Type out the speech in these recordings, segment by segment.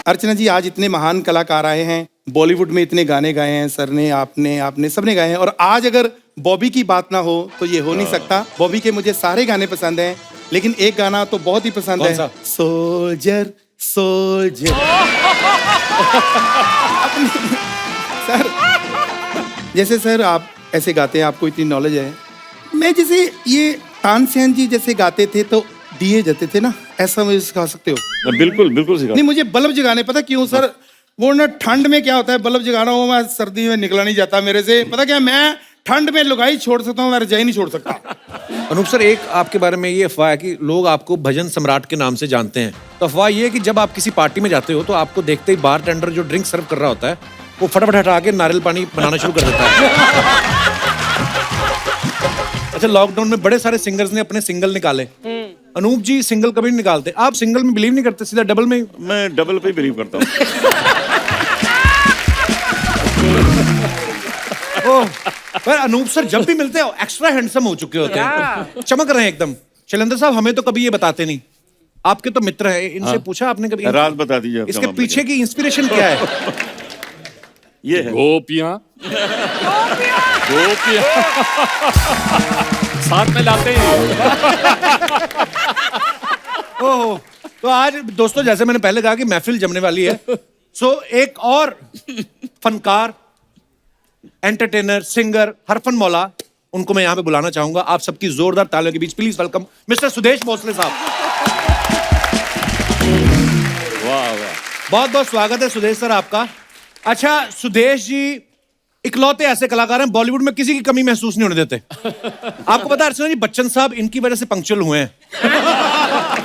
अर्चना जी, आज इतने महान कलाकार आए हैं, बॉलीवुड में इतने गाने गाए हैं सर ने, आपने आपने सबने गाए हैं, और आज अगर बॉबी की बात ना हो तो ये हो नहीं सकता। बॉबी के मुझे सारे गाने पसंद हैं, लेकिन एक गाना तो बहुत ही पसंद है, सोल्जर सोल्जर। सर, जैसे सर आप ऐसे गाते हैं, आपको इतनी नॉलेज है, मैं जैसे ये तानसेन जी जैसे गाते थे तो दिए जाते थे ना, ऐसा मुझे सिखा सकते हो? बिल्कुल बिल्कुल सिखा। नहीं, मुझे बल्ब जगाने, पता क्यों सर, वो ना ठंड में क्या होता है, बल्ब जगाना हो, मैं सर्दी में निकला नहीं जाता मेरे से, पता क्या, मैं ठंड में लुगाई छोड़ सकता हूँ, मैं रजाई नहीं छोड़ सकता। अनूप सर, एक आपके बारे में ये अफवाह है कि लोग आपको भजन सम्राट के नाम से जानते हैं। तो अफवाह ये है कि जब आप किसी पार्टी में जाते हो तो आपको देखते ही बार टेंडर जो ड्रिंक सर्व कर रहा होता है वो फटाफट हटा के नारियल पानी बनाना शुरू कर देता है। अच्छा, लॉकडाउन में बड़े सारे सिंगर्स ने अपने सिंगल निकाले, अनूप जी सिंगल कभी नहीं निकालते। आप सिंगल में बिलीव नहीं करते, सीधा डबल में? मैं डबल पे बिलीव करता हूँ। पर अनूप सर जब भी मिलते हो एक्स्ट्रा हैंडसम हो चुके होते हैं, चमक रहे हैं एकदम। शैलेंद्र साहब, हमें तो कभी ये बताते नहीं, आपके तो मित्र हैं, इनसे पूछा आपने कभी? राज बता दीजिए इसके पीछे की इंस्पिरेशन क्या है? ये है गोपियां गोपियां साथ में लाते हैं। ओह, तो आज दोस्तों, जैसे मैंने पहले कहा कि महफिल जमने वाली है, सो एक और फनकार, एंटरटेनर, सिंगर, हरफन मौला, उनको मैं यहाँ पे बुलाना चाहूंगा। आप सबकी जोरदार तालियों के बीच please welcome mister Sudesh Bhosle sahab. वाह वाह, बहुत बहुत स्वागत है सुदेश सर आपका। अच्छा सुदेश जी इकलौते ऐसे कलाकार हैं बॉलीवुड में किसी की कमी महसूस नहीं होने देते। आपको पता है अर्चना जी, बच्चन साहब इनकी वजह से पंक्चुअल हुए हैं।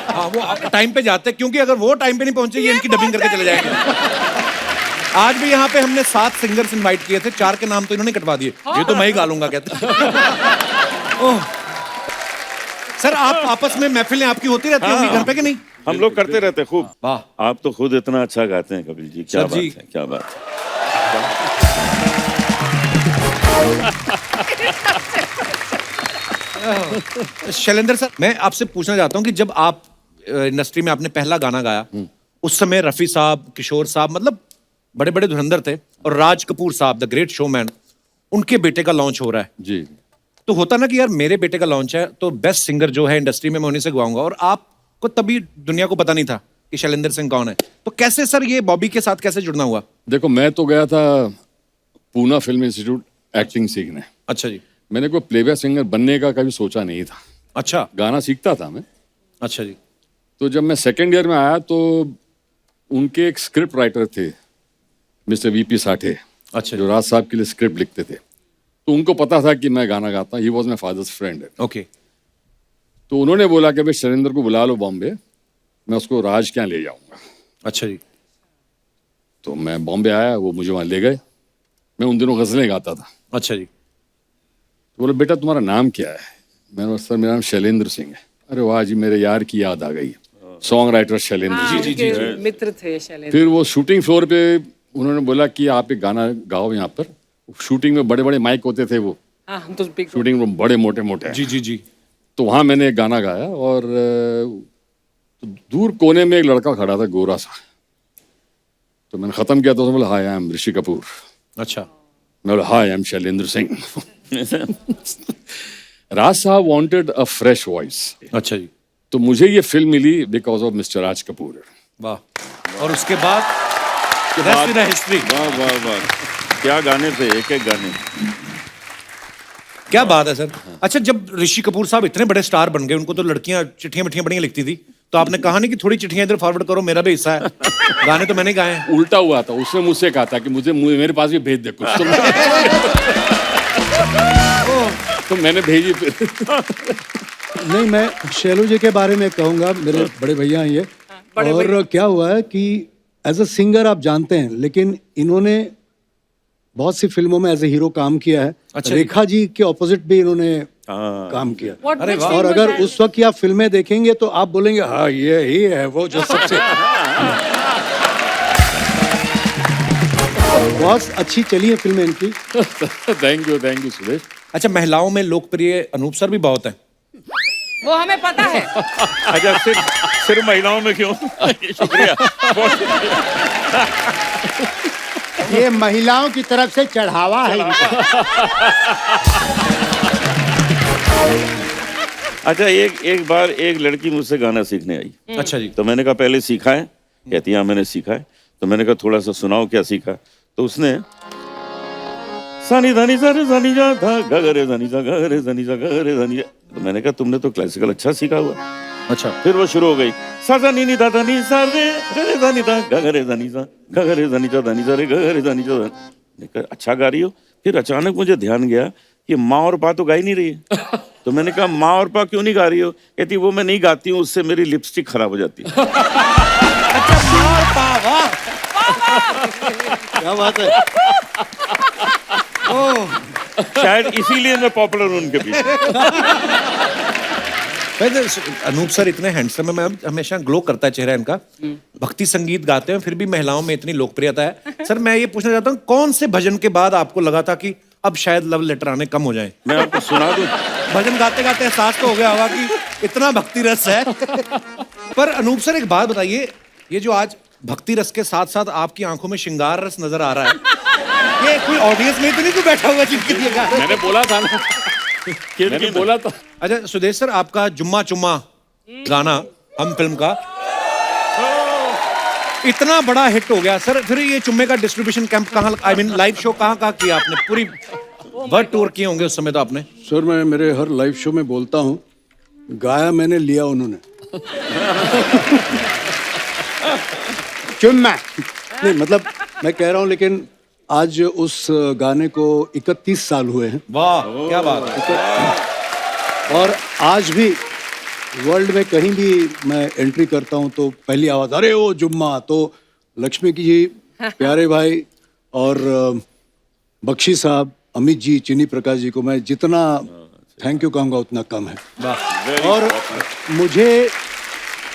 हाँ, वो टाइम पे जाते हैं, क्योंकि अगर वो टाइम पे नहीं पहुंचे ये इनकी डबिंग करके चले जाएंगे। आज भी यहाँ पे हमने 7 सिंगर्स इनवाइट किए थे, 4 के नाम तो इन्होंने कटवा दिए, ये तो मैं ही गा लूंगा कहते। ओह सर, आप आपस में महफिलें आपकी होती रहती होंगी घर पे कि नहीं? हम लोग करते रहते हैं खूब। वाह, आप तो खुद इतना अच्छा गाते हैं कपिल जी, क्या सर बात जी। है, क्या बात है। शैलेंद्र सर, मैं आपसे पूछना चाहता हूँ कि जब आप इंडस्ट्री में आपने पहला गाना गाया, उस समय रफी साहब, किशोर साहब, मतलब बड़े बड़े धुरंधर थे, और राज कपूर साहब द ग्रेट शोमैन, उनके बेटे का लॉन्च हो रहा है जी। तो होता ना कि यार मेरे बेटे का लॉन्च है तो बेस्ट सिंगर जो है इंडस्ट्री में मैं उन्हीं से गवाऊंगा, और आपको तभी दुनिया को पता नहीं था कि शैलेंद्र सिंह कौन है, तो कैसे सर ये बॉबी के साथ कैसे जुड़ना हुआ? देखो, मैं तो गया था पूना फिल्म इंस्टीट्यूट एक्टिंग सीखने। अच्छा जी। मैंने कोई प्लेबैक सिंगर बनने का कभी सोचा नहीं था। अच्छा। गाना सीखता था मैं। अच्छा जी। तो जब मैं सेकेंड ईयर में आया तो उनके एक स्क्रिप्ट राइटर थे मिस्टर वीपी साठे। अच्छा। जो राज साहब के लिए स्क्रिप्ट लिखते थे, तो उनको पता था कि मैं गाना गाता। He was my father's friend. Okay. तो उन्होंने बोला कि भाई शैलेंद्र को बुला लो बॉम्बे, मैं उसको राज क्या ले जाऊंगा। अच्छा जी। तो मैं बॉम्बे आया, वो मुझे वहाँ ले गए। मैं उन दिनों गजलें गाता था। अच्छा जी। तो बोले, बेटा तुम्हारा नाम क्या है? मैंने बोला, सर मेरा नाम शैलेंद्र सिंह है। अरे वाह जी, मेरे यार की याद आ गई, सॉन्ग राइटर शैलेंद्र सिंह। जी, मित्र थे शैलेंद्र। फिर वो शूटिंग फ्लोर पे उन्होंने बोला कि आप एक गाना गाओ यहाँ पर। शूटिंग में बड़े बड़े माइक होते थे, वो हाँ, हम तो big- शूटिंग में बड़े मोटे मोटे। जी जी जी। तो वहाँ मैंने एक गाना गाया, और तो दूर कोने में एक लड़का खड़ा था, गोरा सा। तो मैंने खत्म किया तो उसने बोला, हाय आई एम ऋषि कपूर। अच्छा। मैं बोला, हाय आई एम शैलेंद्र सिंह। राज साहब वांटेड अ फ्रेश वॉइस। अच्छा जी। तो मुझे ये फिल्म मिली because of mister Raj Kapoor. वाह। और उसके बाद rest in history। वाह वाह वाह, क्या गाने थे, एक एक गाने। क्या बात है सर। अच्छा, जब ऋषि कपूर साहब इतने बड़े स्टार बन गए, उनको तो लड़कियां चिट्ठियां मिट्ठियां बढ़िया लिखती थी, तो आपने कहा नहीं कि थोड़ी चिट्ठियां इधर फॉरवर्ड करो, मेरा भी हिस्सा है? गाने तो मैंने गाए हैं। उल्टा हुआ था, उसने मुझसे कहा था कि मुझे मेरे पास भी भेज दे कुछ। तो मैंने भेजी। नहीं, मैं शैलू जी के बारे में कहूँगा, मेरे बड़े भैया हैं ये। और क्या हुआ है कि एज अ सिंगर आप जानते हैं, लेकिन इन्होंने बहुत सी फिल्मों में एज ए हीरो काम किया है। अच्छा। रेखा जी के ऑपोजिट भी इन्होंने काम किया। What- अरे which वाह। film और was अगर that? उस वक्त की आप फिल्में देखेंगे तो आप बोलेंगे, हाँ ये ही है वो जो सबसे बहुत अच्छी चली है फिल्में इनकी। Thank you Suresh. अच्छा, महिलाओं में लोकप्रिय अनूप सर भी बहुत हैं। वो हमें पता है। अच्छा, सिर्फ महिलाओं में क्यों? शुक्रिया, बहुत शुक्रिया। ये महिलाओं की तरफ से चढ़ावा है इनको। अच्छा, एक बार एक लड़की मुझसे गाना सीखने आई। अच्छा जी। तो मैंने कहा पहले सीखा है? कहती हाँ मैंने सीखा है। तो मैंने कहा थोड़ा सा सुनाओ क्या सीखा। तो उसने सानी धानी सारे सानी जा था गगरे धानी सा गगरे धानी सा गगरे धानी। तो मैंने कहा तुमने तो क्लासिकल अच्छा सीखा हुआ। अच्छा। फिर वो शुरू हो गई सा सा नी नी दा दा नी सा रे रे धानी दा गगरे धानी सा गगरे धानी सा धानी सा रे गगरे धानी सा। मैंने कहा अच्छा गा रही हो। फिर अचानक मुझे ध्यान गया कि माँ और पा तो गा ही नहीं रही है। तो मैंने कहा माँ और पा क्यों नहीं गा रही हो? कहती वो मैं नहीं गाती हूँ, उससे मेरी लिपस्टिक खराब हो जाती है। अच्छा, मार पा, वाह। क्या बात है। शायद इसीलिए मैं पॉपुलर हूँ उनके बीच। वैसे अनूप सर इतने हैंडसम है, मैं हमेशा ग्लो करता है चेहरा इनका। भक्ति संगीत गाते हैं, फिर भी महिलाओं में इतनी लोकप्रियता है। सर मैं ये पूछना चाहता हूँ, कौन से भजन के बाद आपको लगा था कि अब शायद लव लेटर आने कम हो जाए? मैं आपको सुना दूं। भजन गाते गाते एहसास तो हो गया होगा कि इतना भक्ति रस है। पर अनूप सर एक बात बताइए, ये जो आज भक्ति रस के साथ साथ आपकी आंखों में श्रृंगार रस नजर आ रहा है, ये कोई ऑडियंस में तो नहीं कोई बैठा हुआ जिनके लिए गा रहे हैं? मैंने बोला था ना, मैंने बोला था। अच्छा सुदेश सर, आपका जुम्मा चुम्मा गाना हम फिल्म का इतना बड़ा हिट हो गया सर, फिर ये चुम्मे का डिस्ट्रीब्यूशन कैंप कहाँ, आई मीन लाइव शो कहाँ कहाँ किया आपने? पूरी वर्ल्ड टूर किए होंगे उस समय तो आपने। सर मैं मेरे हर लाइव शो में बोलता हूँ, गाया मैंने लिया उन्होंने। चुम्मा। नहीं मतलब मैं कह रहा हूँ, लेकिन आज उस गाने को 31 साल हुए हैं वाह क्या बात है। और आज भी वर्ल्ड में कहीं भी मैं एंट्री करता हूँ तो पहली आवाज अरे ओ जुम्मा। तो लक्ष्मी की जी, प्यारे भाई और बख्शी साहब, अमित जी, चिनी प्रकाश जी को मैं जितना थैंक यू कहूँगा उतना कम है। और मुझे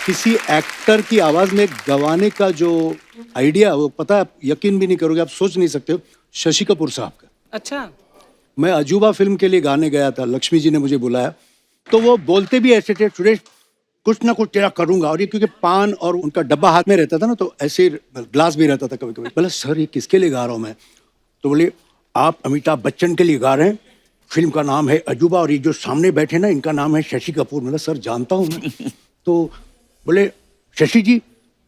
किसी एक्टर की आवाज में गवाने का जो आइडिया, वो पता है, आप यकीन भी नहीं करोगे, आप सोच नहीं सकते हो, शशि कपूर साहब का। अच्छा। मैं अजूबा फिल्म के लिए गाने गया था, लक्ष्मी जी ने मुझे बुलाया, तो वो बोलते भी ऐसे थे, सुरेश कुछ ना कुछ तेरा करूंगा। और ये क्योंकि पान और उनका डब्बा हाथ में रहता था ना, तो ऐसे ग्लास भी रहता था कभी कभी। बोला सर ये किसके लिए गा रहा हूँ मैं? तो बोले आप अमिताभ बच्चन के लिए गा रहे हैं, फिल्म का नाम है अजूबा, और ये जो सामने बैठे ना इनका नाम है शशि कपूर। मतलब सर जानता हूँ मैं। तो बोले शशि जी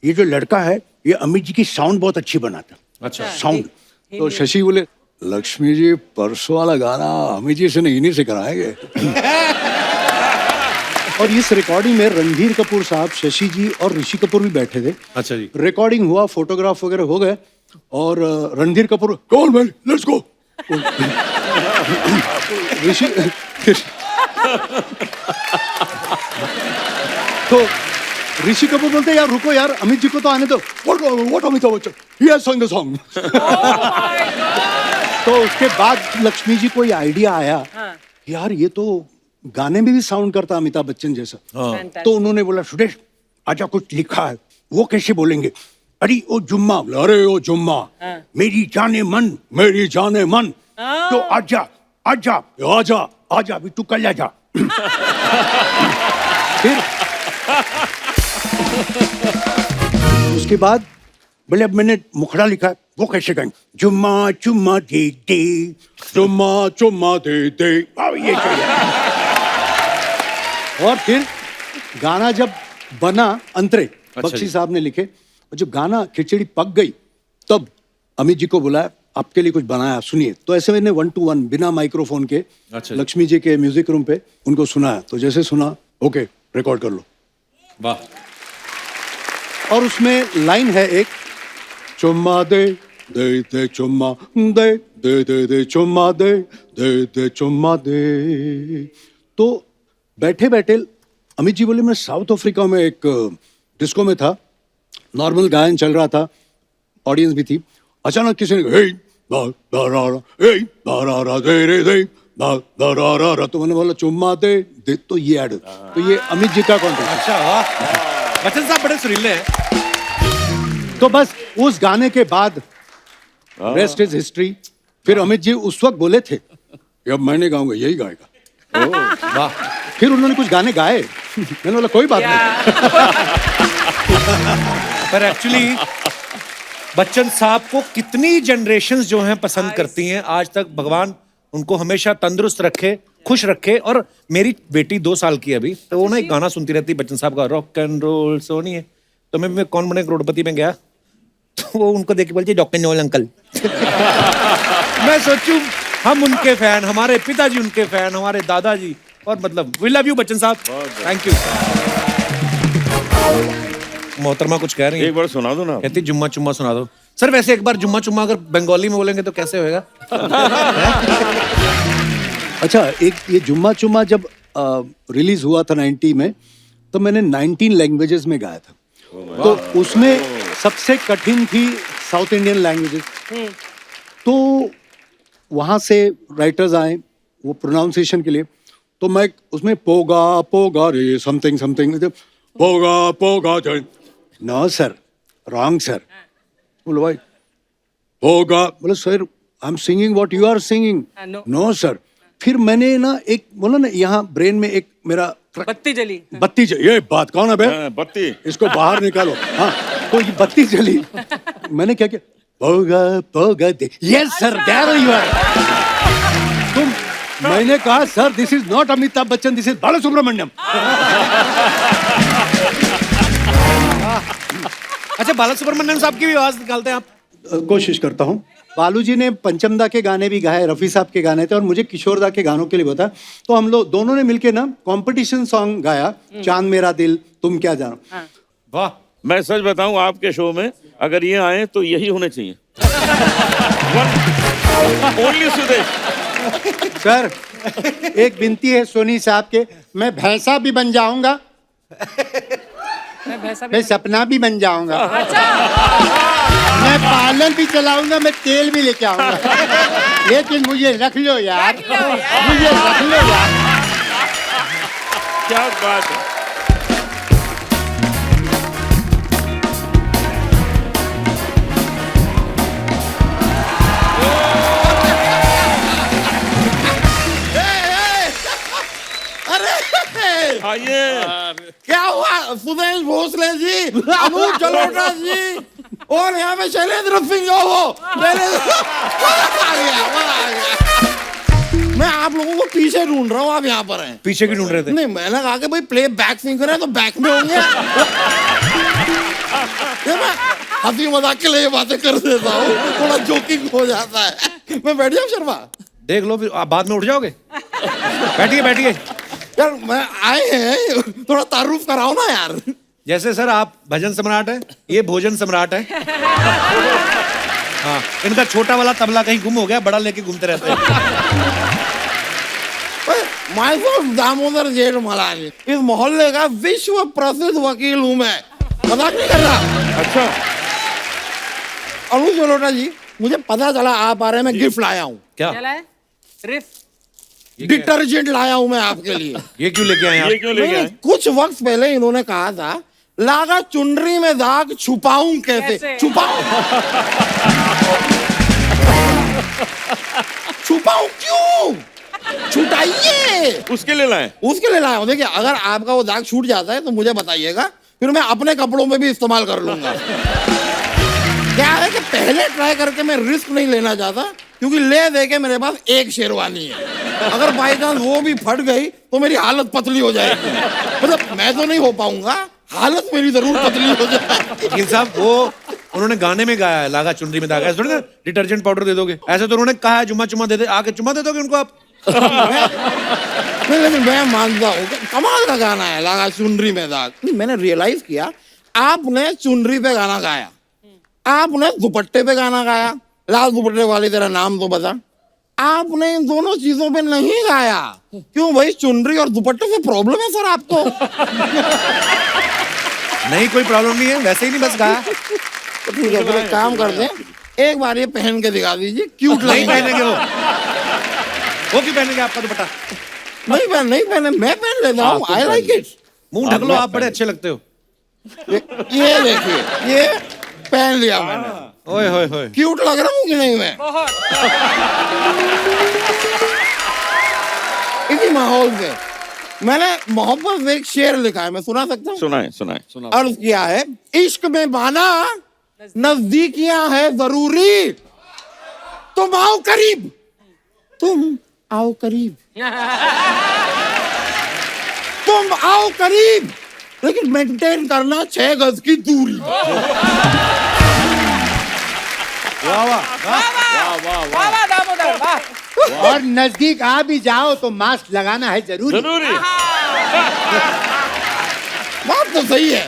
ये जो लड़का है ये अमित जी की साउंड बहुत अच्छी बनाता है। अच्छा। साउंड। तो शशि बोले लक्ष्मी जी परसों वाला गाना अमित जी से नहीं से कराएंगे। और इस रिकॉर्डिंग में रणधीर कपूर साहब, शशि जी और ऋषि कपूर भी बैठे थे। अच्छा जी। रिकॉर्डिंग हुआ, फोटोग्राफ वगैरह हो गए, और Randhir Kapoor call man let's go. Rishi तो ऋषि कपूर बोलते यार रुको यार, अमित जी को तो आने दो। What Amitabh Bachchan, he has song the song. तो उसके बाद लक्ष्मी जी को ये आइडिया आया, यार ये तो गाने में भी साउंड करता अमिताभ बच्चन जैसा। तो उन्होंने बोला सुरेश आजा कुछ लिखा है, वो कैसे बोलेंगे? अरे ओ जुम्मा। अरे ओ जुम्मा मेरी जाने मन, मेरी जाने मन, तो आजा आजा आजा आजा भी तू कल आजा। फिर उसके बाद बोले अब मैंने मुखड़ा लिखा है, वो कैसे गाएंगे? जुम्मा चुम्मा दे दे, जुम्मा चुम्मा दे दे, ये चाहिए। और फिर गाना जब बना अंतरे, बख्शी साहब ने लिखे, और जब गाना खिचड़ी पक गई तब अमित जी को बुलाया, आपके लिए कुछ बनाया सुनिए। तो ऐसे मैंने 1 to 1 बिना माइक्रोफोन के लक्ष्मी जी के म्यूजिक रूम पे उनको सुनाया। तो जैसे सुना ओके रिकॉर्ड कर लो। वाह। और उसमें लाइन है एक, चुम्मा दे दे दे चुम्मा दे दे दे दे चुम्मा दे दे दे चुम्मा दे। तो बैठे बैठे अमित जी बोले मैं साउथ अफ्रीका में एक डिस्को में था, नॉर्मल गायन चल रहा था, ऑडियंस भी थी। अचानक किसी ने हे दा दा रा रा, हे दा रा रा दे रे दे दा दा रा रा रा, तो मैंने बोला चुम्मा दे दे, तो ये ऐड, तो ये अमित जी का कॉन्टेक्ट। अच्छा वाह, बच्चन साहब बड़े सुरीले हैं। तो बस उस गाने के बाद रेस्ट इज हिस्ट्री। फिर अमित जी उस वक्त बोले थे अब मैंने गाऊंगा यही गाएगा। वाह। फिर उन्होंने कुछ गाने गाए मैंने बोला कोई बात नहीं। पर एक्चुअली बच्चन साहब को कितनी जनरेशन्स जो हैं पसंद करती हैं। आज तक भगवान उनको हमेशा तंदुरुस्त रखे, खुश रखे। और मेरी बेटी 2 साल की है अभी, तो वो ना एक गाना सुनती रहती है बच्चन साहब का, रॉक एंड रोल सोनी है। तो मैं कौन बने करोड़पति में गया, तो वो उनको देख के बोलती रॉक एंड रोल अंकल। मैं सोचूं हम उनके फैन, हमारे पिताजी उनके फैन, हमारे दादाजी, और मतलब वी लव यू बच्चन साहब, थैंक यू। मोहतरमा कुछ कह रही है, एक बार सुना दो ना। कहती जुम्मा चुम्मा सुना दो। सर वैसे एक बार जुम्मा चुम्मा अगर बंगाली में बोलेंगे तो कैसे होएगा? अच्छा, एक ये जुम्मा चुम्मा जब रिलीज हुआ था 90 में, तो मैंने 19 लैंग्वेजेस में गाया था। तो उसमें सबसे कठिन थी साउथ इंडियन लैंग्वेजेस। तो वहाँ से राइटर्स आए वो प्रोनाउंसिएशन के लिए, तो मैं उसमें पोगा पोगा रे समथिंग समथिंग, पोगा पोगा नो सर, रॉन्ग सर। बोलो भाई पोगा, बोले sir I am singing what you are singing. No sir. फिर मैंने ना एक बोला ना, यहाँ ब्रेन में एक मेरा बत्ती जली। बत्ती ये बात कौन है बे? बत्ती इसको बाहर निकालो। हाँ, तो ये बत्ती जली। मैंने क्या किया, पोगा पोगा दे, yes sir there you are. तुम, मैंने कहा sir this is not Amitabh Bachchan, this is Bala Subramaniam. अच्छा, बाला सुब्रमण्यम साहब की भी आवाज निकालते हैं आप? कोशिश करता हूँ। बालू जी ने पंचमदा के गाने भी गाए, रफी साहब के गाने थे, और मुझे किशोरदा के गानों के लिए बताया। तो हम लोग दोनों ने मिलके ना कंपटीशन सॉन्ग गाया, चांद मेरा दिल तुम क्या जानो। वाह। मैं सच बताऊं, आपके शो में अगर ये आए तो यही होने चाहिए। ओनली सुदेश। सर एक विनती है सोनी साहब के, मैं भैंसा भी बन जाऊंगा, मैं भैंसा भी। मैं सपना भी बन जाऊंगा, मैं पार्लर भी चलाऊंगा, मैं तेल भी लेके आऊंगा, लेकिन मुझे रख लो यार, मुझे रख लो यार। क्या बात है। आइए। क्या हुआ सुदेश भोसले जी, अनूप जलोटा जी, और यहाँ पे शैलेंद्र सिंह जो हो, आ गया। मैं आप लोगों को पीछे ढूंढ रहा हूँ, आप यहाँ पर हैं। पीछे की ढूंढ रहे थे? नहीं, मैंने कहा कि भाई प्ले बैक सिंगर है तो बैक में होंगे। ये मैं हंसी मजाक के लिए ये बातें कर देता हूँ, थोड़ा जोकिंग हो जाता है। मैं बैठ जाऊँ शर्मा? देख लो, फिर आप बाद में उठ जाओगे। बैठिए बैठिए। यार मैं आए हैं, थोड़ा तारुफ कराओ ना यार। जैसे सर आप भजन सम्राट है, ये भोजन सम्राट है। हाँ, इनका छोटा वाला तबला कहीं गुम हो गया, बड़ा लेके घूमते रहते हैं। माय सेल्फ दामोदर जेठ मलानी, इस मोहल्ले का विश्व प्रसिद्ध वकील हूँ मैं, मजाक नहीं कर रहा। अच्छा, अनु जलोटा जी, मुझे पता चला आप आ रहे हैं, मैं गिफ्ट लाया हूँ। क्या? क्या लाए? रिफ। डिटर्जेंट लाया हूँ मैं आपके लिए। ये क्यों लेके आए ये आप? क्यों लेके आए? कुछ वक्त पहले इन्होंने कहा था, लागा चुनरी में दाग छुपाऊं कैसे? कैसे? छुपाऊं छुपाऊं क्यों? छुटाइए। उसके लिए लाए? उसके लिए लाया हूं। देखिए, अगर आपका वो दाग छूट जाता है तो मुझे बताइएगा, फिर मैं अपने कपड़ों में भी इस्तेमाल कर लूंगा। क्या है कि पहले ट्राई करके मैं रिस्क नहीं लेना चाहता, क्योंकि ले दे के मेरे पास एक शेरवानी है। अगर बाई चांस वो भी फट गई तो मेरी हालत पतली हो जाएगी। मतलब मैं तो नहीं हो पाऊंगा, हालत मेरी जरूर पतली हो जाएगी। वकील साहब, वो उन्होंने गाने में गाया है, लागा चुनरी में दाग। ऐसे थोड़ी ना डिटर्जेंट पाउडर दे दोगे। ऐसे तो उन्होंने कहा है जुम्मा चुम्मा दे दे, आके चुम्मा दे दोगे उनको आप? नहीं, लेकिन मैं मानता हूँ कि कमाल का गाना है लागा चुनरी में दाग। मैंने रियलाइज किया, आपने चुनरी पे गाना गाया, आपने दुपट्टे पे गाना गाया, लाल दुपट्टे वाली तेरा नाम तो बता। आपने इन दोनों चीजों पे नहीं गाया। क्यों भाई, चुनरी और दुपट्टे से प्रॉब्लम है सर आपको? नहीं, कोई प्रॉब्लम नहीं है, वैसे ही नहीं बस गाया। तो ठीक है, फिर एक काम करते हैं, एक बार ये पहन के दिखा दीजिए, क्यूट नहीं लगेगा। पहनेंगे वो क्यों पहनेंगे आपका दुपट्टा? नहीं पहने, मैं पहन लेता हूँ, आई लाइक इट। मुंह ढक लो, आप बड़े अच्छे लगते हो। ये देखिए, ये पहन लिया मैंने, ओए होए होए। क्यूट लग रहा हूँ कि नहीं मैं? बहुत। इसी माहौल से मैंने मोहब्बत में एक शेर लिखा है, मैं सुना सकता हूँ? सुनाए। अर्ज किया है, इश्क में बाना नजदीकियां है जरूरी, तुम आओ करीब, तुम आओ करीब, तुम आओ करीब, लेकिन मेंटेन करना 6 गज की दूरी। वाह दामोदर वाह। और नजदीक आ भी जाओ तो मास्क लगाना है जरूरी। बात तो सही है,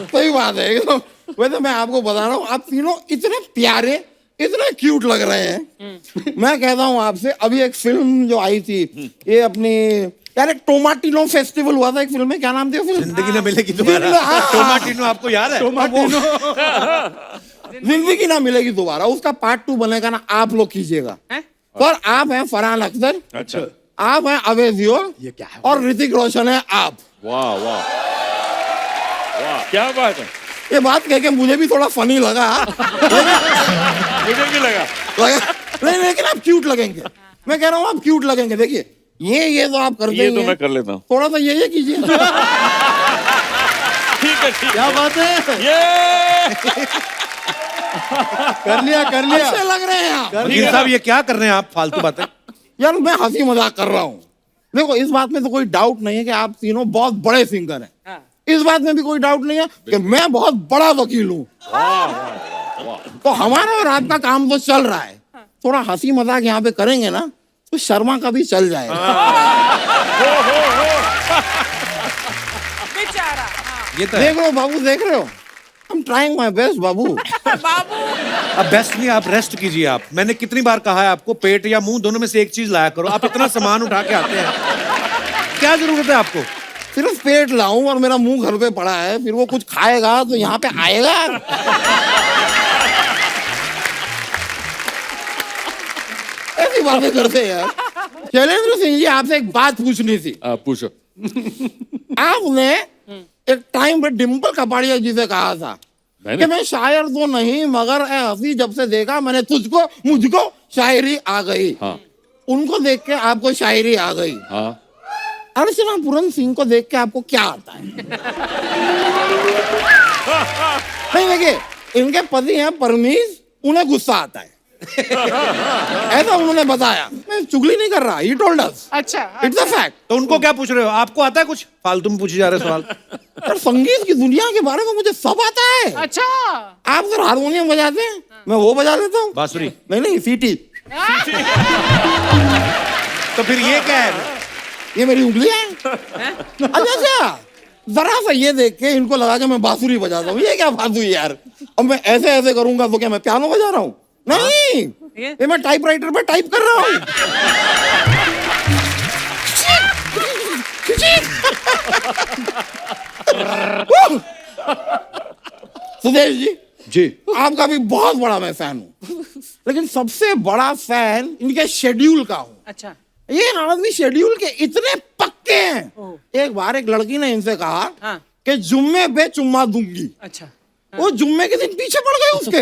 सही बात है एकदम। वैसे मैं आपको बता रहा हूँ, आप तीनों इतने प्यारे, इतने क्यूट लग रहे हैं। मैं कहता हूँ आपसे, अभी एक फिल्म जो आई थी, ये अपनी यार एक टोमाटिनो फेस्टिवल हुआ था, एक फिल्म में, क्या नाम थी फिल्म? जिंदगी न मिलेगी दोबारा। हाँ। टोमाटिनो आपको याद है? जिंदगी ना मिलेगी दोबारा, उसका पार्ट 2 बनेगा ना, आप लोग कीजिएगा। पर आप हैं फरहान अख्तर, अच्छा, आप हैं अवैध दियोल, ये क्या है? और ऋतिक रोशन है आप। वाह वाह वाह, क्या बात है। ये बात कह के मुझे भी थोड़ा फनी लगा। मुझे भी लगा। नहीं, लेकिन आप क्यूट लगेंगे, मैं कह रहा हूँ आप क्यूट लगेंगे। देखिए ये तो आप करते ये ही तो हैं। मैं कर लेता हूँ। थोड़ा सा ये कीजिए। ठीक है, क्या बात है? ये कर लिया अच्छे लग रहे हैं आप। वकील साहब ये क्या कर रहे हैं आप, फालतू बातें? यार मैं हंसी मजाक कर रहा हूँ। देखो इस बात में तो कोई डाउट नहीं है कि आप तीनों बहुत बड़े सिंगर हैं। हाँ। इस बात में भी कोई डाउट नहीं है कि मैं बहुत बड़ा वकील हूँ। तो हमारा और आपका काम तो चल रहा है, थोड़ा हंसी मजाक यहाँ पे करेंगे ना तो शर्मा का भी चल जाएगा। बेचारा हाँ। ये तो है। देख रहे हो बाबू, देख रहे हो, I am trying my best बाबू। बाबू अब बेस्ट नहीं, आप रेस्ट कीजिए। आप, मैंने कितनी बार कहा है आपको, पेट या मुंह दोनों में से एक चीज लाया करो। आप इतना सामान उठा के आते हैं, क्या जरूरत है आपको? सिर्फ पेट लाऊं और मेरा मुंह घर पे पड़ा है, फिर वो कुछ खाएगा तो यहाँ पे आएगा। ऐसी बातें करते हैं यार। शैलेंद्र सिंह जी, आपसे एक बात पूछनी थी। पूछो। आपने एक टाइम पे डिम्पल कपाड़िया जी से कहा था मैंने? कि मैं शायर तो नहीं मगर ए हंसी जब से देखा मैंने तुझको, मुझको शायरी आ गई। हाँ उनको देख के आपको शायरी आ गई। हाँ। अर्चना पूरन सिंह को देख के आपको क्या आता है? नहीं देखिए, इनके पति हैं परमीज, उन्हें गुस्सा आता है। ऐसा उन्होंने बताया, मैं चुगली नहीं कर रहा, he told us. अच्छा It's a fact. तो उनको क्या पूछ रहे हो? आपको आता है कुछ? फालतू में पूछे जा रहे सवाल। यार संगीत की दुनिया के बारे में मुझे सब आता है। अच्छा आप सर हारमोनियम बजाते हैं, मैं वो बजा लेता हूँ। बांसुरी? नहीं सीटी। तो फिर ये क्या है? ये मेरी उंगलियां हैं। अच्छा, जरा सा ये देख के इनको लगा कि मैं बांसुरी बजाता हूँ। ये क्या फालतू है यार? अब मैं ऐसे ऐसे करूंगा तो क्या मैं पियानो बजा रहा हूँ? नहीं, ये मैं टाइपराइटर पे टाइप कर रहा हूँ। सुदेश जी, आपका भी बहुत बड़ा मैं फैन हूँ, लेकिन सबसे बड़ा फैन इनके शेड्यूल का हूँ। अच्छा ये आदमी शेड्यूल के इतने पक्के हैं। एक बार एक लड़की ने इनसे कहा हाँ। कि जुम्मे पे चुम्मा दूंगी। अच्छा वो जुम्मे के दिन पीछे पड़ गए उसके।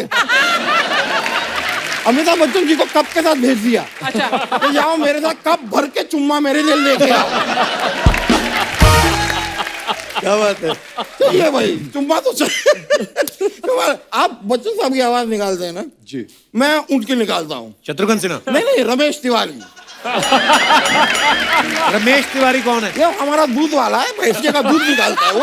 अमिताभ बच्चन जी को कप के साथ भेज दिया। अच्छा कि जाओ मेरे साथ कप भर के चुम्मा मेरे लिए लेके आओ। क्या बात है? चलिए भाई, चुम्मा तो चाहिए। आप बच्चन साहब की आवाज निकालते हैं ना जी, मैं उनकी निकालता हूँ। शत्रुघ्न सिन्हा? नहीं, रमेश तिवारी। रमेश तिवारी कौन है? ये हमारा दूध वाला है, भैंसिया का दूध निकालता है वो।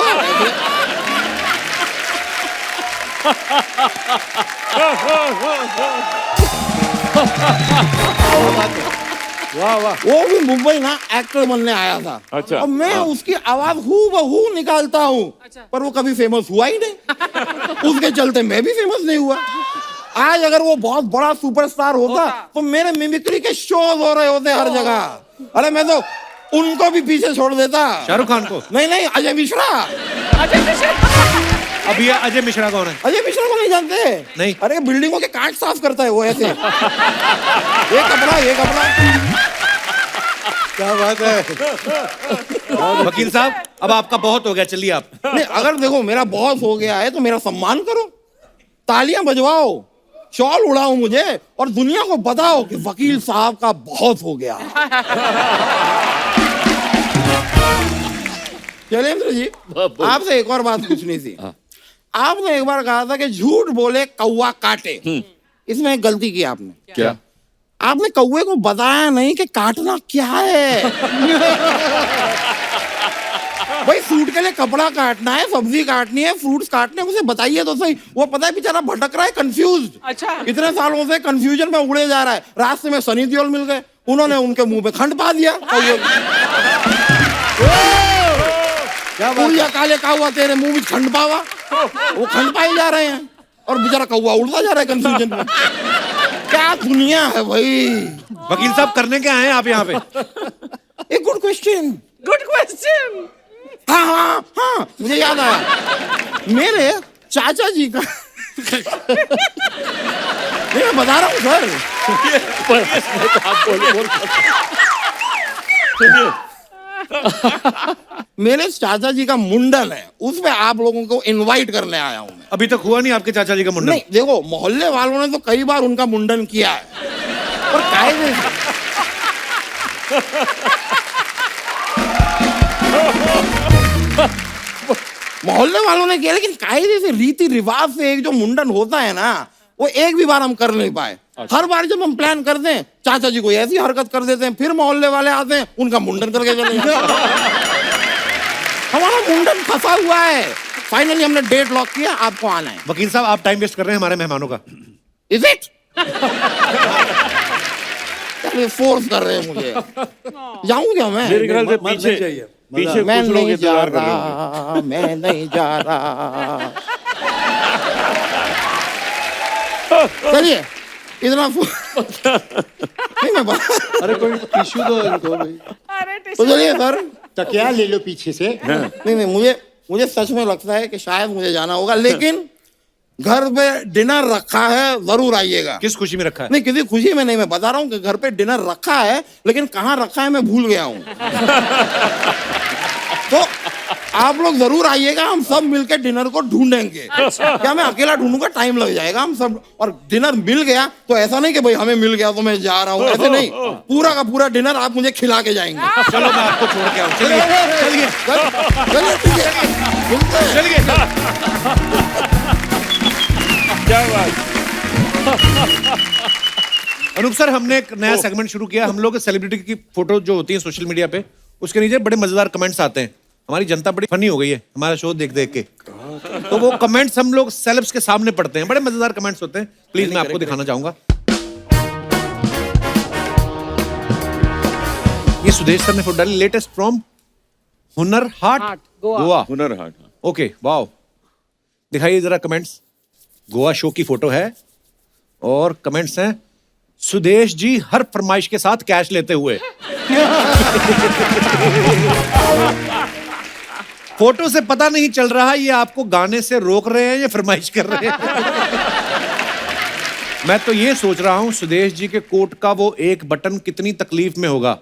वाह वाह। वो भी मुंबई ना एक्टर बनने आया था। अच्छा। और मैं उसकी आवाज हूबहू निकालता हूँ। अच्छा। पर वो कभी फेमस हुआ ही नहीं। उसके चलते मैं भी फेमस नहीं हुआ। आज अगर वो बहुत बड़ा सुपरस्टार होता तो मेरे मिमिक्री के शोज हो रहे होते हर जगह। अरे मैं तो उनको भी पीछे छोड़ देता। शाहरुख खान को? नहीं, अजय मिश्रा। अब ये अजय मिश्रा कौन है? अजय मिश्रा को नहीं जानते? नहीं। अरे बिल्डिंगों के कांच साफ करता है वो ऐसे। ये कपड़ा। क्या बात है? वकील साहब, अब आपका बहुत हो गया, चलिए आप। नहीं, अगर देखो मेरा बॉस हो गया है तो मेरा सम्मान करो, तालियां बजवाओ, शॉल उड़ाओ मुझे, और दुनिया को बताओ कि वकील साहब का बहुत हो गया। शैलेंद्र जी, आपसे एक और बात पूछनी थी। आपने एक बार कहा था कि झूठ बोले कौवा काटे। इसमें एक गलती की आपने। क्या? आपने कौवे को बताया नहीं कि काटना क्या है। भाई सूट के लिए कपड़ा काटना है, सब्जी काटनी है, फ्रूट्स काटने, उसे बताइए तो सही। वो पता है बेचारा भटक रहा है, कंफ्यूज। अच्छा। इतने सालों से कंफ्यूजन में उड़े जा रहा है। रास्ते में सनी देओल मिल गए, उन्होंने उनके मुंह पे खंड पा दिया। क्या काले कौवा तेरे मुंह में खंड पावा, वो खंड पाए जा रहे हैं और बेचारा कौवा उड़ता जा रहा है कंफ्यूजन में। क्या दुनिया है भाई। वकील साहब करने क्या आए हैं आप यहाँ पे? एक गुड क्वेश्चन। Good question. हाँ हाँ हाँ, मुझे याद आया। मेरे चाचा जी का नहीं, मैं बता रहा हूँ सर। मेरे चाचा जी का मुंडन है, उसमें आप लोगों को इनवाइट करने आया हूँ मैं। अभी तक हुआ नहीं आपके चाचा जी का मुंडन? नहीं देखो, मोहल्ले वालों ने तो कई बार उनका मुंडन किया है, और कायदे से मोहल्ले वालों ने किया, लेकिन कायदे से रीति रिवाज से एक जो मुंडन होता है ना, वो एक भी बार हम कर नहीं पाए। हर बार जब हम प्लान करते हैं, चाचा जी कोई ऐसी हरकत कर देते हैं, फिर मोहल्ले वाले आते हैं, उनका मुंडन करके चले जाते हैं। हमारा मुंडन फंसा हुआ है। फाइनली हमने डेट लॉक किया, आपको आना है। वकील साहब आप टाइम वेस्ट कर रहे हैं हमारे मेहमानों का। Is it? फोर्स कर रहे हैं मुझे। जाऊं क्या मैं? मेरे ख्याल से मत नहीं चाहिए। पीछे मैं कुछ लोग नहीं जा इंतजार कर रहे होंगे। रहा, मैं नहीं जा रहा। चलिए, इतना नहीं मैं अरे कोई टिश्यू दो इनको भाई। अरे तो चलिए सर। तो क्या ले लो पीछे से। नहीं मुझे सच में लगता है कि शायद मुझे जाना होगा, लेकिन घर पे डिनर रखा है, जरूर आइएगा। किस खुशी में रखा है? नहीं किसी खुशी में नहीं, मैं बता रहा हूँ कि घर पे डिनर रखा है, लेकिन कहाँ रखा है मैं भूल गया हूँ। तो आप लोग जरूर आइएगा, हम सब मिलकर डिनर को ढूंढेंगे। क्या मैं अकेला ढूंढूंगा? टाइम लग जाएगा। हम सब, और डिनर मिल गया तो ऐसा नहीं कि भाई हमें मिल गया तो मैं जा रहा हूँ, ऐसे नहीं। पूरा का पूरा डिनर आप मुझे खिला के जाएंगे। चलो मैं आपको छोड़ के आऊँ। चलिए चलिए चलिए ठीक है, मिलते हैं। चलिए। क्या बात। अनूप सर, हमने एक नया सेगमेंट शुरू किया। हम लोग सेलिब्रिटी की फोटो जो होती है सोशल मीडिया पे, उसके नीचे बड़े मजेदार कमेंट्स आते हैं। हमारी जनता बड़ी फनी हो गई है हमारा शो देख देख के, तो वो कमेंट्स हम लोग सेलेब्स के सामने पढ़ते हैं। बड़े मजेदार कमेंट्स होते हैं। प्लीज मैं आपको दिखाना चाहूंगा। ये सुदेश सर ने फोटो डाली, latest from Hunar Haat, Goa. Hunar Haat. Okay, wow. दिखाइए जरा कमेंट्स। गोवा शो की फोटो है और कमेंट्स हैं, सुदेश जी हर फरमाइश के साथ कैश लेते हुए। फोटो से पता नहीं चल रहा ये आपको गाने से रोक रहे हैं या फरमाइश कर रहे हैं। मैं तो ये सोच रहा हूं सुदेश जी के कोट का वो एक बटन कितनी तकलीफ में होगा।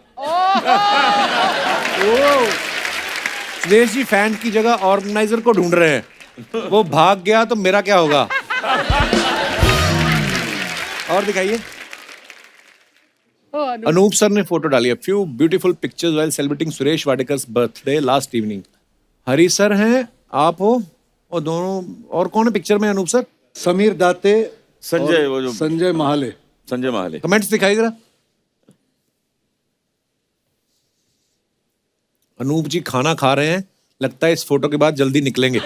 सुदेश जी फैन की जगह ऑर्गेनाइजर को ढूंढ रहे हैं। वो भाग गया तो मेरा क्या होगा? और दिखाइए। अनूप सर ने फोटो डाली है। Few beautiful pictures while celebrating Suresh Wadekar's birthday last evening. Hari sir हैं, आप हो, और दोनों और कौन है पिक्चर में? अनूप सर, समीर दाते, संजय, वो जो संजय महाले। संजय महाले। कमेंट्स दिखाइए जरा। अनूप जी खाना खा रहे हैं, लगता है इस फोटो के बाद जल्दी निकलेंगे।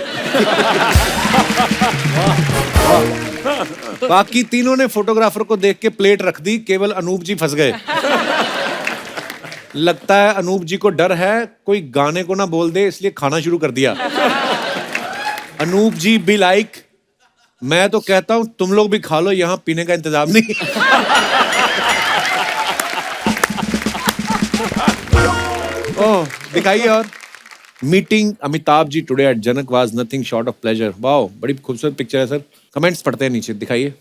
बाकी तीनों ने फोटोग्राफर को देख के प्लेट रख दी, केवल अनूप जी फंस गए। लगता है अनूप जी को डर है कोई गाने को ना बोल दे, इसलिए खाना शुरू कर दिया। अनूप जी बी लाइक, मैं तो कहता हूं तुम लोग भी खा लो, यहां पीने का इंतजाम नहीं। ओह, दिखाइए। और meeting Amitabh ji today at Janak was nothing short of pleasure. Wow, बड़ी खूबसूरत पिक्चर है सर। कमेंट्स पढ़ते हैं नीचे, दिखाइए।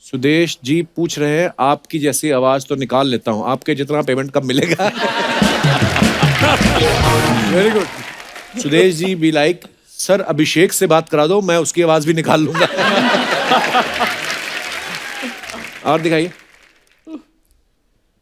सुदेश जी पूछ रहे हैं, आपकी जैसी आवाज तो निकाल लेता हूं, आपके जितना पेमेंट कब मिलेगा? Very good. Sudesh ji be like, sir Abhishek से बात करा दो, मैं उसकी आवाज भी निकाल लूंगा। और दिखाइए।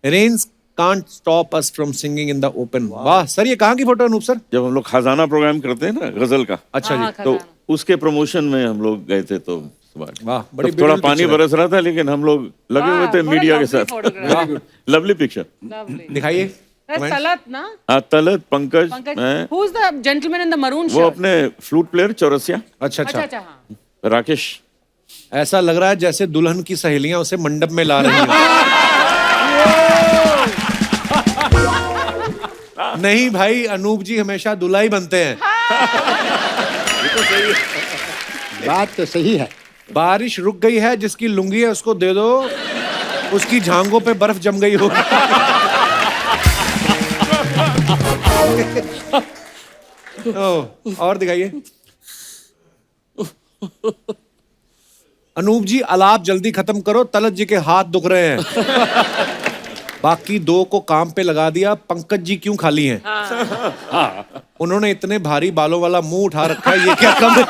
Reigns Can't stop us from singing in the open. वाह सर, ये कहाँ की फोटो है अनूप सर? जब हम लोग खजाना प्रोग्राम करते हैं ना गजल का, अच्छा जी, तो उसके प्रमोशन में हम लोग गए थे। तो वाह, बड़ी तब थोड़ा beautiful पानी picture है। बरस रहा था, लेकिन हम लोग लगे हुए थे मीडिया के साथ। Lovely picture. दिखाइए। तलत ना? हाँ, तलत, पंकज, मैं, Who's the gentleman in the maroon वो shirt? अपने फ्लूट प्लेयर चौरसिया, अच्छा अच्छा अच्छा, अच्छा हाँ। राकेश। ऐसा लग रहा है जैसे दुल्हन की सहेलियां उसे मंडप में ला रही हैं। नहीं भाई, अनूप जी हमेशा दूल्हा ही बनते हैं। बात तो सही है। बारिश रुक गई है, जिसकी लुंगी है उसको दे दो, उसकी झांगों पे बर्फ जम गई होगी। और दिखाइए। अनूप जी अलाप जल्दी खत्म करो, तलत जी के हाथ दुख रहे हैं। बाकी दो को काम पे लगा दिया, पंकज जी क्यों खाली हैं? उन्होंने इतने भारी बालों वाला मुंह उठा रखा है, ये क्या कम है?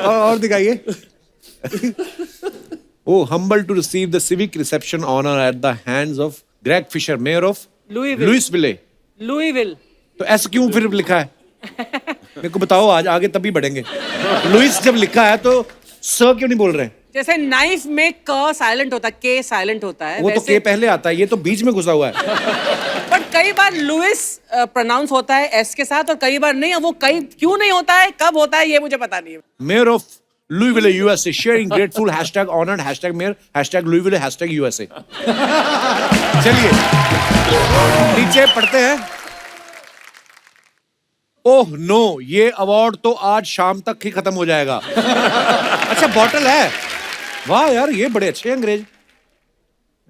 और दिखाइए। Oh, humble to receive the civic reception honor at the hands of Greg Fisher, mayor of Louisville. Louisville. तो ऐसा क्यों फिर लिखा है? मेरे को बताओ, आज आगे तभी बढ़ेंगे। लुइस जब लिखा है तो सर क्यों नहीं बोल रहे हैं? जैसे नाइफ में क साइलेंट होता है, के साइलेंट होता है, वो तो के पहले आता है, ये तो बीच में घुसा हुआ है। बट कई बार लुइस प्रोनाउंस होता है एस के साथ और कई बार नहीं। वो कई क्यों नहीं होता है, कब होता है, ये मुझे पता नहीं है। Mayor of Louisville, USA, sharing grateful hashtag honored hashtag mayor hashtag Louisville hashtag USA. चलिए नीचे पढ़ते हैं। ओह नो, ये अवार्ड तो आज शाम तक ही खत्म हो जाएगा। अच्छा बॉटल है, वाह यार, ये बड़े अच्छे अंग्रेज,